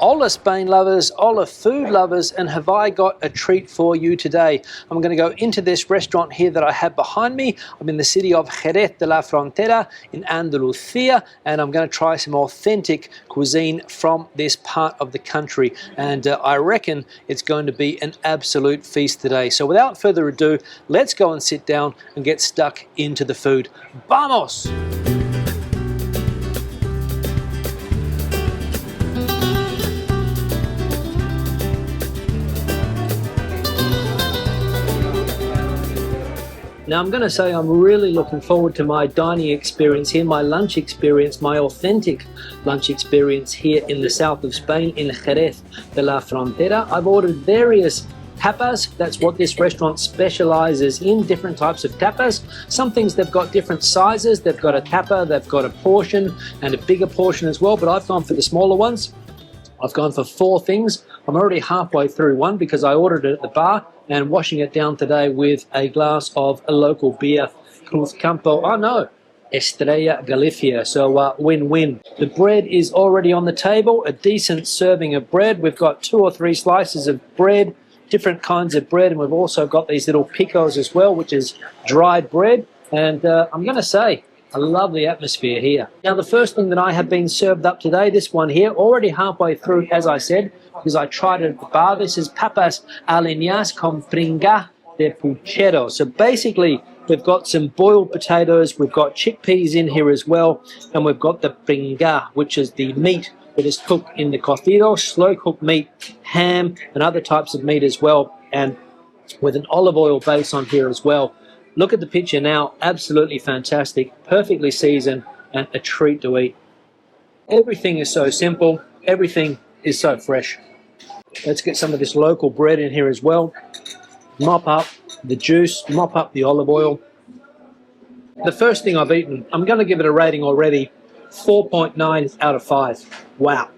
Hola Spain lovers, hola food lovers, and have I got a treat for you today. I'm going to go into this restaurant here that I have behind me. I'm in the city of Jerez de la Frontera in Andalusia, and I'm going to try some authentic cuisine from this part of the country. And I reckon it's going to be an absolute feast today. So without further ado, let's go and sit down and get stuck into the food. Vamos! Now I'm going to say I'm really looking forward to my dining experience here, my lunch experience, my authentic lunch experience here in the south of Spain, in Jerez de la Frontera. I've ordered various tapas. That's what this restaurant specializes in, different types of tapas. Some things they've got different sizes. They've got a tapa, they've got a portion and a bigger portion as well, but I've gone for the smaller ones. I've gone for 4 things. I'm already halfway through one because I ordered it at the bar and washing it down today with a glass of a local beer, Cruz Campo. Oh no, Estrella Galicia. So win-win. The bread is already on the table, a decent serving of bread. We've got 2 or 3 slices of bread, different kinds of bread, and we've also got these little picos as well, which is dried bread. And I'm going to say, I love the atmosphere here. Now, the first thing that I have been served up today, this one here, already halfway through, as I said, because I tried it at the bar. This is papas aliñadas con pringa de puchero. So basically, we've got some boiled potatoes, we've got chickpeas in here as well, and we've got the pringa, which is the meat that is cooked in the cocido, slow-cooked meat, ham, and other types of meat as well, and with an olive oil base on here as well. Look at the picture now, absolutely fantastic, perfectly seasoned, and a treat to eat. Everything is so simple, everything is so fresh. Let's get some of this local bread in here as well. Mop up the juice, mop up the olive oil. The first thing I've eaten, I'm going to give it a rating already, 4.9 out of 5. Wow.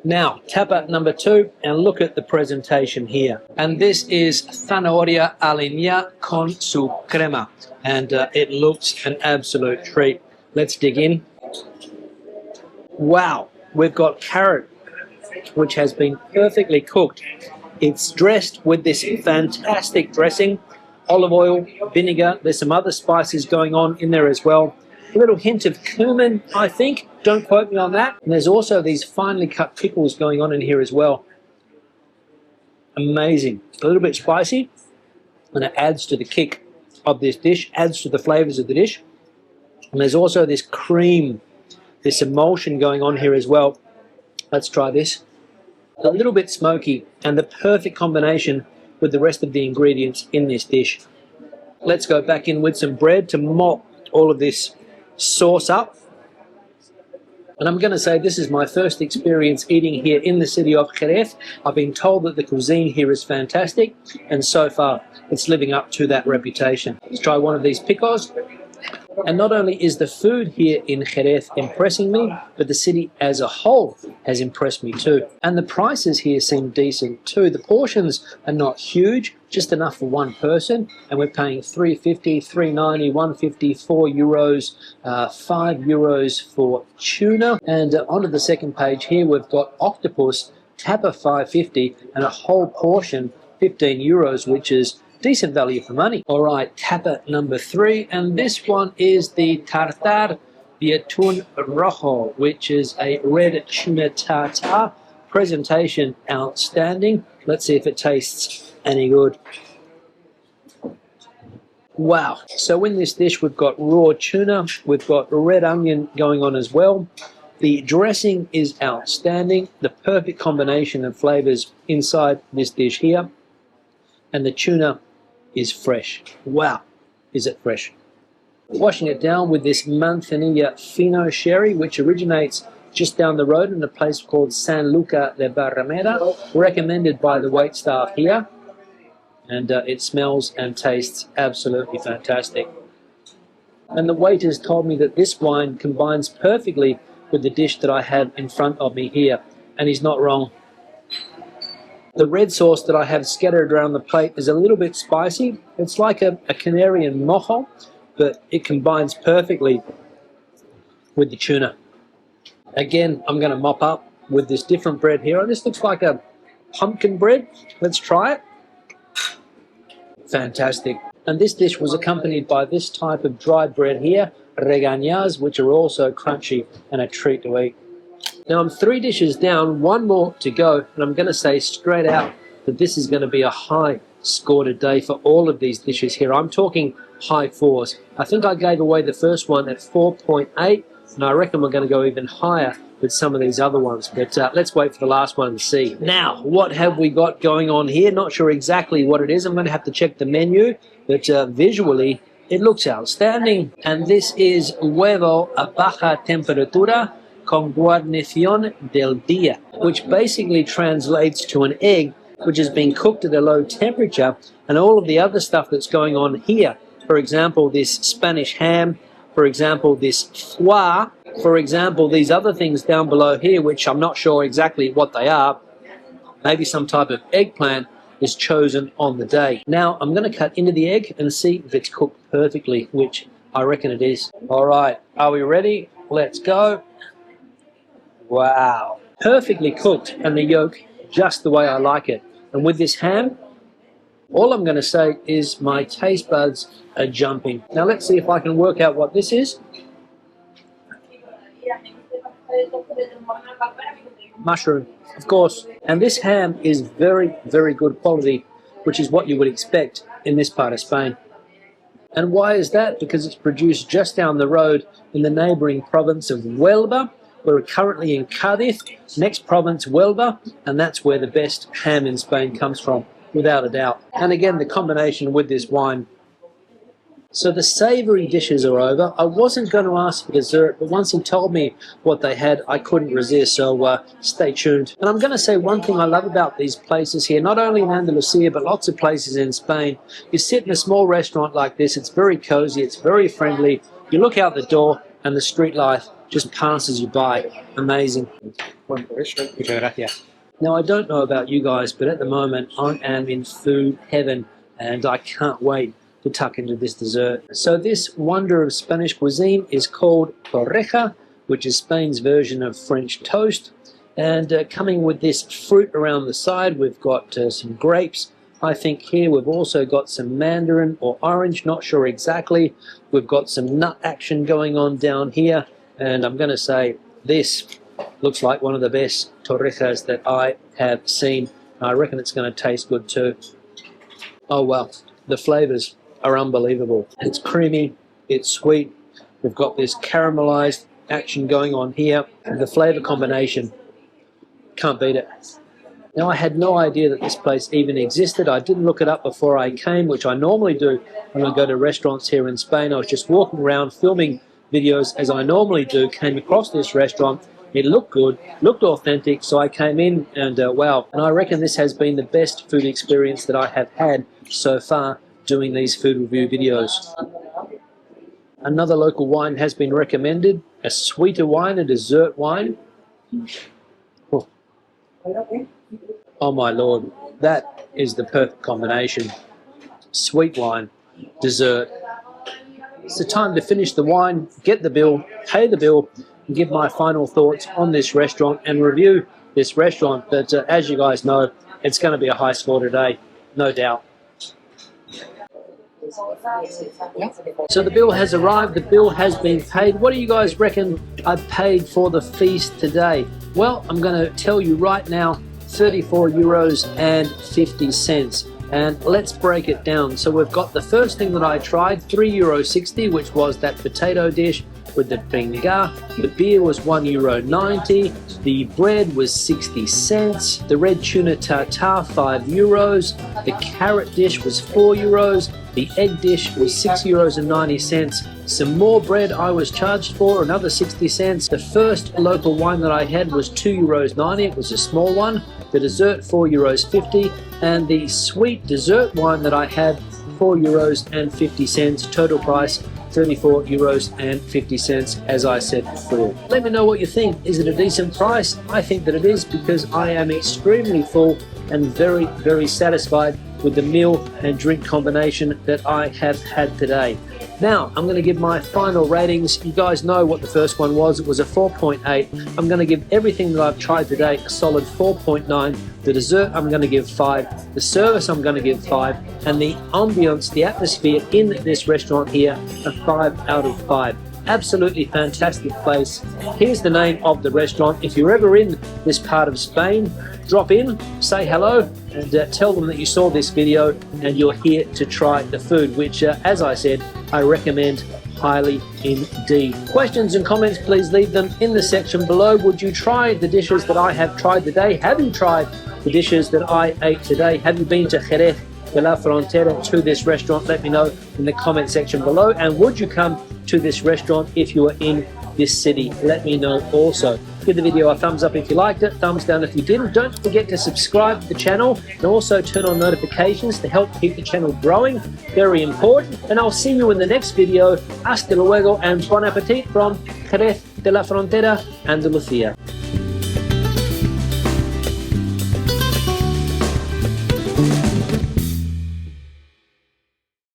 Now, tapa number 2, and look at the presentation here. And this is Zanahoria aliñada con su crema. And it looks an absolute treat. Let's dig in. Wow, we've got carrot, which has been perfectly cooked. It's dressed with this fantastic dressing, olive oil, vinegar. There's some other spices going on in there as well. A little hint of cumin, I think. Don't quote me on that. And there's also these finely cut pickles going on in here as well. Amazing. A little bit spicy, and it adds to the kick of this dish, adds to the flavors of the dish. And there's also this cream, this emulsion going on here as well. Let's try this. A little bit smoky, and the perfect combination with the rest of the ingredients in this dish. Let's go back in with some bread to mop all of this sauce up. And I'm going to say this is my first experience eating here in the city of Jerez. I've been told that the cuisine here is fantastic, and so far it's living up to that reputation. Let's try one of these picos. And not only is the food here in Jerez impressing me, but the city as a whole has impressed me too. And the prices here seem decent too. The portions are not huge, just enough for one person, and we're paying $3.50, $3.90, $1.50, €4, €5 for tuna. And onto the second page here, we've got octopus, tapa $5.50, and a whole portion €15, which is decent value for money. All right, tapa number 3, and this one is the tartare de atún rojo, which is a red tuna tartare. Presentation outstanding. Let's see if it tastes any good. Wow. So in this dish we've got raw tuna, we've got red onion going on as well. The dressing is outstanding, the perfect combination of flavors inside this dish here, and the tuna is fresh. Wow, is it fresh. Washing it down with this Manzanilla Fino sherry, which originates just down the road in a place called San Luca de Barrameda, recommended by the waitstaff here. And it smells and tastes absolutely fantastic. And the waiters told me that this wine combines perfectly with the dish that I have in front of me here, and he's not wrong. The red sauce that I have scattered around the plate is a little bit spicy. It's like a Canarian mojo, but it combines perfectly with the tuna. Again, I'm going to mop up with this different bread here. And this looks like a pumpkin bread. Let's try it. Fantastic. And this dish was accompanied by this type of dry bread here, regañas, which are also crunchy and a treat to eat. Now I'm 3 dishes down, 1 more to go, and I'm going to say straight out that this is going to be a high score today for all of these dishes here. I'm talking high 4s. I think I gave away the first one at 4.8, and I reckon we're going to go even higher with some of these other ones, but let's wait for the last one and see. Now, what have we got going on here? Not sure exactly what it is. I'm going to have to check the menu, but visually it looks outstanding. And this is huevo a baja temperatura con guarnición del día, which basically translates to an egg which has been cooked at a low temperature, and all of the other stuff that's going on here. For example, this Spanish ham, for example, this foie, for example, these other things down below here, which I'm not sure exactly what they are, maybe some type of eggplant, is chosen on the day. Now, I'm going to cut into the egg and see if it's cooked perfectly, which I reckon it is. All right, are we ready? Let's go. Wow, perfectly cooked, and the yolk just the way I like it. And with this ham, all I'm going to say is my taste buds are jumping. Now, let's see if I can work out what this is. Mushroom, of course. And this ham is very, very good quality, which is what you would expect in this part of Spain. And why is that? Because it's produced just down the road in the neighbouring province of Huelva. We're currently in Cádiz, next province Huelva, and that's where the best ham in Spain comes from, without a doubt. And again, the combination with this wine. So the savoury dishes are over. I wasn't going to ask for dessert, but once he told me what they had, I couldn't resist, so stay tuned. And I'm going to say one thing I love about these places here, not only in Andalusia, but lots of places in Spain. You sit in a small restaurant like this, it's very cozy, it's very friendly. You look out the door, and the street life just passes you by. Amazing. Now, I don't know about you guys, but at the moment, I am in food heaven, and I can't wait to tuck into this dessert. So this wonder of Spanish cuisine is called Torrija, which is Spain's version of French toast. And coming with this fruit around the side, we've got some grapes. I think here we've also got some mandarin or orange, not sure exactly. We've got some nut action going on down here. And I'm going to say this looks like one of the best torrijas that I have seen. I reckon it's going to taste good too. Oh well, the flavours are unbelievable. It's creamy, it's sweet. We've got this caramelized action going on here. And the flavour combination, can't beat it. Now, I had no idea that this place even existed. I didn't look it up before I came, which I normally do when I go to restaurants here in Spain. I was just walking around filming videos as I normally do, came across this restaurant. It looked good, looked authentic, so I came in and wow. And I reckon this has been the best food experience that I have had so far doing these food review videos. Another local wine has been recommended, a sweeter wine, a dessert wine. Oh my lord, that is the perfect combination. Sweet wine, dessert. It's the time to finish the wine, get the bill, pay the bill, and give my final thoughts on this restaurant and review this restaurant. But as you guys know, it's going to be a high score today, no doubt. So the bill has arrived, the bill has been paid. What do you guys reckon I paid for the feast today? Well, I'm going to tell you right now, €34.50. And let's break it down. So we've got the first thing that I tried, €3.60, which was that potato dish with the pinga. The beer was €1.90. The bread was 60 cents. The red tuna tartare, €5. The carrot dish was €4. The egg dish was €6.90. Some more bread I was charged for, another 60 cents. The first local wine that I had was €2.90. It was a small one. The dessert, €4.50. And the sweet dessert wine that I had, €4.50. Total price, €34.50, as I said before. Let me know what you think. Is it a decent price? I think that it is, because I am extremely full and very, very satisfied with the meal and drink combination that I have had today. Now, I'm going to give my final ratings. You guys know what the first one was. It was a 4.8. I'm going to give everything that I've tried today a solid 4.9. The dessert, I'm going to give 5. The service, I'm going to give 5. And the ambience, the atmosphere in this restaurant here, a 5 out of 5. Absolutely fantastic place. Here's the name of the restaurant. If you're ever in this part of Spain, drop in, say hello, and tell them that you saw this video and you're here to try the food, which, as I said, I recommend highly indeed. Questions and comments, please leave them in the section below. Would you try the dishes that I have tried today? Have you tried the dishes that I ate today? Have you been to Jerez de la Frontera, to this restaurant? Let me know in the comment section below. And would you come to this restaurant if you were in this city? Let me know also. Give the video a thumbs up if you liked it, thumbs down if you didn't. Don't forget to subscribe to the channel and also turn on notifications to help keep the channel growing. Very important. And I'll see you in the next video. Hasta luego and bon appetit from Jerez de la Frontera, Andalusia.